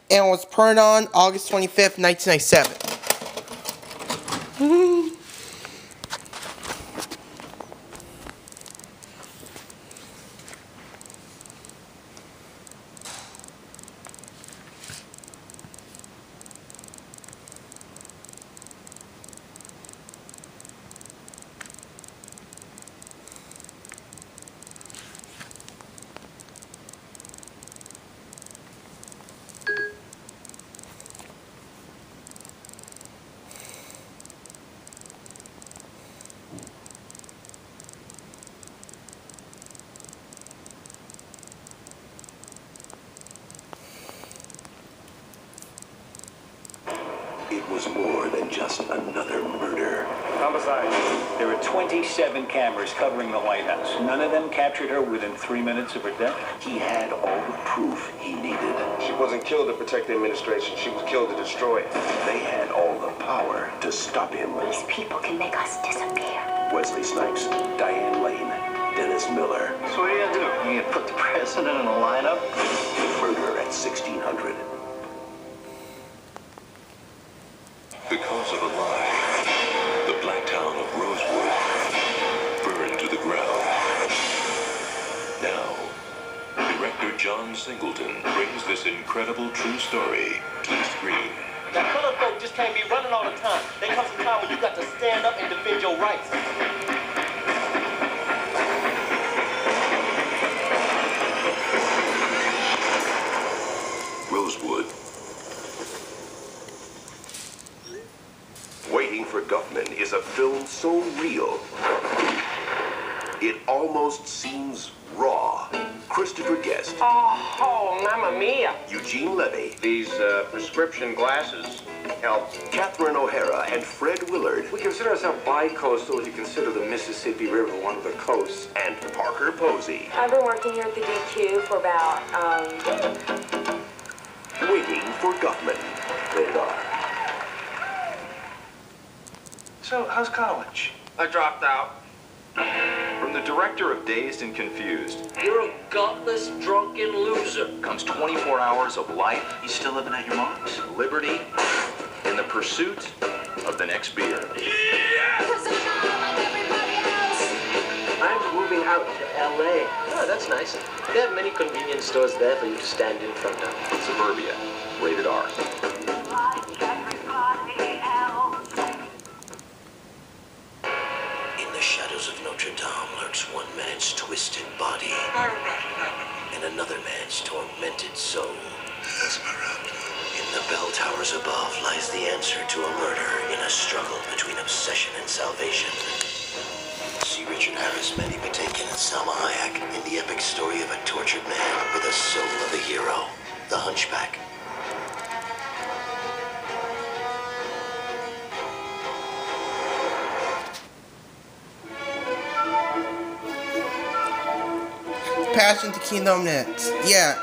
and was put on August 25th, 1997. It was more than just another murder. Homicide. There were 27 cameras covering the White House. None of them captured her within 3 minutes of her death. He had all the proof he needed. She wasn't killed to protect the administration. She was killed to destroy it. They had all the power to stop him. These people can make us disappear. Wesley Snipes, Diane Lane, Dennis Miller. So what are you gonna do? You gonna put the president in a lineup? Murder at 1600. Because of a lie, the black town of Rosewood burned to the ground. Now, director John Singleton brings this incredible true story to the screen. Now, colored folk just can't be running all the time. There comes a time when you got to stand up and defend your rights. Rosewood. Waiting for Guffman is a film so real, it almost seems raw. Christopher Guest. Oh, mamma mia. Eugene Levy. These prescription glasses help. Catherine O'Hara and Fred Willard. We consider ourselves bi-coastal if you consider the Mississippi River one of the coasts. And Parker Posey. I've been working here at the DQ for about, Waiting for Guffman. Rated R. So, how's college? I dropped out. From the director of Dazed and Confused You're a gutless, drunken loser. comes 24 hours of life. You still living at your mom's? Liberty in the pursuit of the next beer. I'm moving out to L.A. Oh, that's nice. They have many convenience stores there for you to stand in front of. Suburbia. Rated R. In the shadows of Notre Dame lurks one man's twisted body and another man's tormented soul. In the bell towers above lies the answer to a murder in a struggle between obsession and salvation. See Richard Harris, Mandy Patinkin, and Salma Hayek in the epic story of a tortured man with a soul of a hero, The Hunchback. Passion to Kingdom next. Yeah,